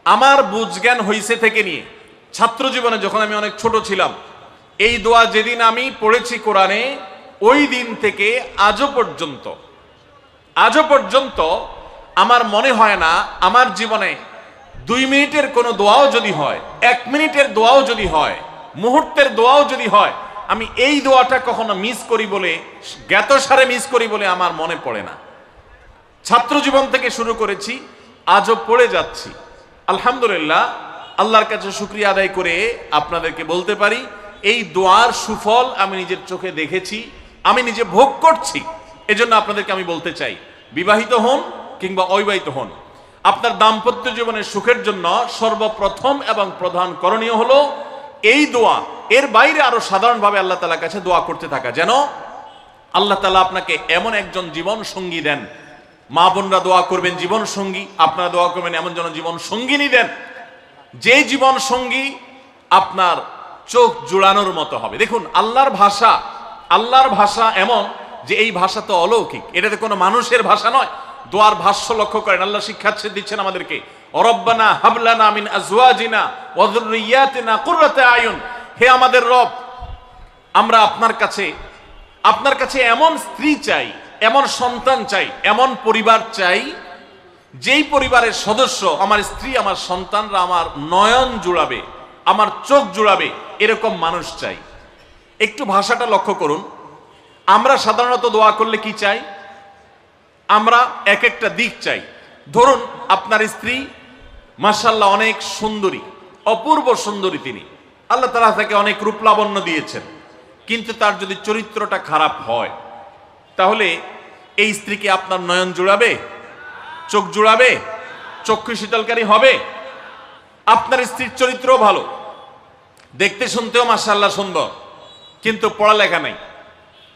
আমার বুঝ জ্ঞান হইছে থেকে নিয়ে ছাত্র জীবনে যখন আমি অনেক ছোট ছিলাম, এই দোয়া যেদিন আমি পড়েছি কোরআনে, ওই দিন থেকে আজও পর্যন্ত আমার মনে হয় না আমার জীবনে 2 মিনিটের কোনো দোয়াও যদি হয়, 1 মিনিটের দোয়াও যদি হয়, মুহূর্তের দোয়াও যদি হয়, আমি এই দোয়াটা কখনো মিস করি বলে, জ্ঞাতসারে মিস করি বলে আমার মনে পড়ে না। ছাত্র জীবন থেকে শুরু করেছি, আজও পড়ে যাচ্ছি। আলহামদুলিল্লাহ, আল্লাহর কাছে শুকরিয়া আদায় করে আপনাদেরকে বলতে পারি, এই দোয়ার সুফল আমি নিজের চোখে দেখেছি, আমি নিজে ভোগ করছি। এজন্য আপনাদেরকে আমি বলতে চাই, বিবাহিত হন কিংবা অবিবাহিত হন, আপনার দাম্পত্য জীবনের সুখের জন্য সর্বপ্রথম এবং প্রধান করণীয় হলো এই দোয়া। এর বাইরে আরো সাধারণভাবে আল্লাহ তাআলার কাছে দোয়া করতে থাকা, যেন আল্লাহ তাআলা আপনাকে এমন একজন জীবন সঙ্গী দেন। মা বোনরা দোয়া করবেন জীবন সঙ্গী, আপনারা দোয়া করবেন এমন যেন জীবন সঙ্গিনী দেন, যে জীবন সঙ্গী আপনার চোখ জুড়ানোর মতো হবে। দেখুন, আল্লাহর ভাষা এমন যে এই ভাষা তো অলৌকিক, এটাতে কোনো মানুষের ভাষা নয়। দোয়ার ভাষ্য লক্ষ্য করেন, আল্লাহ শিক্ষা দিচ্ছেন আমাদেরকে, রব্বানা হাবলানা মিন আজওয়াজিনা ওয়া যুররিয়াতিনা কুররাতা আয়ুন। হে আমাদের রব, আমরা আপনার কাছে এমন স্ত্রী চাই, এমন সন্তান চাই, এমন পরিবার চাই, যেই পরিবারের সদস্য আমার স্ত্রী, আমার সন্তানরা আমার নয়ন জুড়াবে, আমার চোখ জুড়াবে, এরকম মানুষ চাই। একটু ভাষাটা লক্ষ্য করুন। আমরা সাধারণত দোয়া করলে কি চাই? আমরা এক একটা দিক চাই। ধরুন, আপনার স্ত্রী মাশাআল্লাহ অনেক সুন্দরী, অপূর্ব সুন্দরী, তিনি আল্লাহ তাআলা তাকে অনেক রূপ লাবণ্য দিয়েছেন, কিন্তু তার যদি চরিত্রটা খারাপ হয়, তাহলে এই স্ত্রীকে আপনার নয়ন জুড়াবে, চোখ জুড়াবে, চক্ষু শীতলকারী হবে? আপনার স্ত্রীর চরিত্র ভালো, দেখতে শুনতেও মাশাআল্লাহ সুন্দর, কিন্তু পড়ালেখা নাই,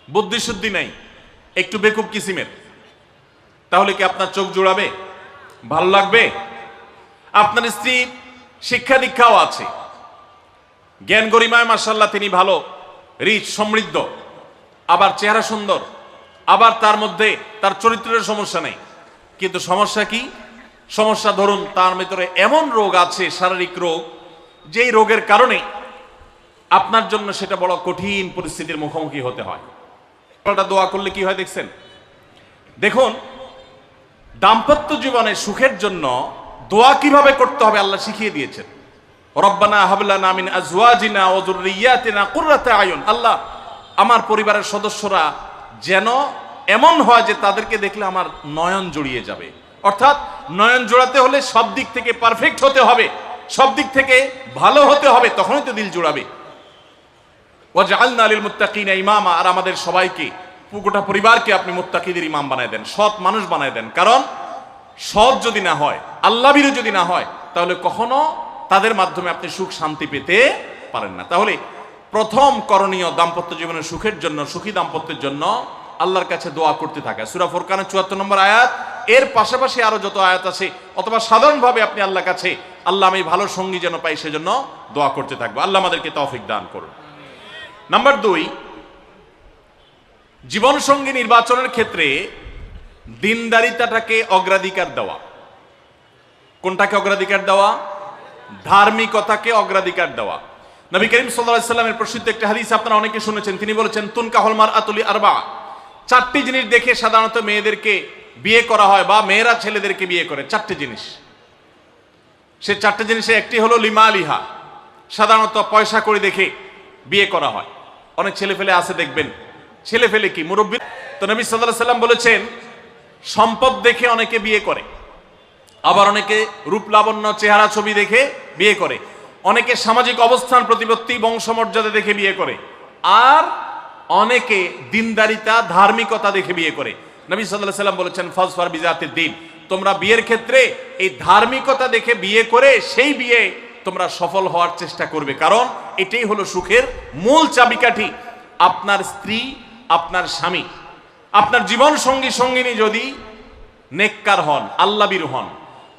বুদ্ধিশুদ্ধি নাই, একটু বেকুব কিসিমের, তাহলে কি আপনার চোখ জুড়াবে? ভালো লাগবে? আপনার স্ত্রী শিক্ষা দীক্ষাও আছে, জ্ঞান গরিমায় মাশাআল্লাহ তিনি ভালো, রিচ, সমৃদ্ধ, আবার চেহারা সুন্দর, আবার তার মধ্যে তার চরিত্রের সমস্যা নেই, কিন্তু সমস্যা কি? সমস্যা ধরুন তার ভিতরে এমন রোগ আছে, শারীরিক রোগ, যেই রোগের কারণে আপনার জন্য সেটা বড় কঠিন পরিস্থিতির মুখোমুখি হতে হয়। দোয়া করলে কি হয় দেখছেন? দেখুন, দাম্পত্য জীবনে সুখের জন্য দোয়া কিভাবে করতে হবে আল্লাহ শিখিয়ে দিয়েছেন। রব্বানা হাবলানা মিন আজওয়াজিনা ওয়া যুররিয়াতিনা কুররাতা আয়ুন। আল্লাহ, আমার পরিবারের সদস্যরা যেন এমন হয় যে তাদেরকে দেখলে আমার নয়ন জড়িয়ে যাবে। অর্থাৎ নয়ন জোড়াতে হলে সব দিক থেকে পারফেক্ট হতে হবে, সব দিক থেকে ভালো হতে হবে, তখনই তো দিল জোড়াবে। ওয়াজআলনা লিল মুত্তাকিনা ইমামা। আর আমাদের সবাইকে, গোটা পরিবারকে আপনি মুত্তাকিদের ইমাম বানায় দেন, সৎ মানুষ বানায় দেন। কারণ সৎ যদি না হয়, আল্লাহ ভীরু যদি না হয়, তাহলে কখনো তাদের মাধ্যমে আপনি সুখ শান্তি পেতে পারেন না। তাহলে প্রথম করণীয় দাম্পত্য জীবনের সুখের জন্য, সুখী দাম্পত্যের জন্য আল্লাহর কাছে দোয়া করতে থাকা। সূরা ফুরকানের ৭৪ নম্বর আয়াত, এর পাশাপাশি আরো যত আয়াত আছে, অথবা সাধারণভাবে আপনি আল্লাহর কাছে, আল্লাহ আমি ভালো সঙ্গী যেন পাই, সেজন্য দোয়া করতে থাকবো। আল্লাহ আমাদেরকে তৌফিক দান করুন। নাম্বার 2, জীবন সঙ্গী নির্বাচনের ক্ষেত্রে দিনদারিতাটাকে অগ্রাধিকার দেওয়া। কোনটাকে অগ্রাধিকার দেওয়া? ধার্মিকতাকে অগ্রাধিকার দেওয়া। নবী করিম সাল্লাল্লাহু আলাইহি ওয়াসাল্লামের প্রসিদ্ধ একটা হাদিস আপনারা অনেকে শুনেছেন, তিনি বলেছেন, তুনকাহুল মারআতু লিআরবা। 4টি জিনিস দেখে সাধারণত মেয়েদেরকে বিয়ে করা হয়, বা মেয়েরা ছেলেদেরকে বিয়ে করে। 4টি জিনিস, সে 4টি জিনিসে একটি হলো লিমালিহা, সাধারণত পয়সা করে দেখে বিয়ে করা হয়। অনেক ছেলে ফেলে আছে দেখবেন, ছেলে ফেলে কি মুরব্বী, তো নবী সাল্লাল্লাহু আলাইহি ওয়াসাল্লাম বলেছেন সম্পদ দেখে অনেকে বিয়ে করে, আবার অনেকে রূপ লাবণ্য, চেহারা, ছবি দেখে বিয়ে করে, অনেকে সামাজিক অবস্থান, প্রতিপত্তি, বংশমর্যাদা দেখে বিয়ে করে, আর অনেকে দিনদারিতা, ধার্মিকতা দেখে বিয়ে করে। নবী সাল্লাল্লাহু আলাইহি ওয়াসাল্লাম বলেছেন ফাজফার বিজাতিদ দ্বীন, তোমরা বিয়ের ক্ষেত্রে এই ধার্মিকতা দেখে বিয়ে করে সেই বিয়ে তোমরা সফল হওয়ার চেষ্টা করবে, কারণ এটাই হলো সুখের মূল চাবিকাঠি। আপনার স্ত্রী, আপনার স্বামী, আপনার জীবন সঙ্গী সঙ্গিনী যদি নেককার হন, আল্লাহভীরু হন,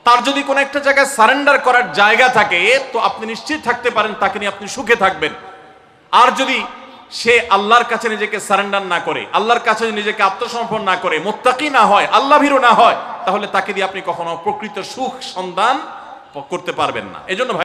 তার যদি কোনো একটা জায়গায় সারেন্ডার করার জায়গা থাকে, তো আপনি নিশ্চিত থাকতে পারেন তাকে নিয়ে আপনি সুখে থাকবেন। আর যদি সে আল্লাহর কাছে নিজেকে সারেন্ডার না করে, আল্লাহর কাছে নিজেকে আত্মসমর্পণ না করে, মুত্তাকি না হয়, আল্লাহভীরু না হয়, তাহলে তাকে দিয়ে আপনি কখনো প্রকৃত সুখ সন্ধান করতে পারবেন না। এজন্য ভাই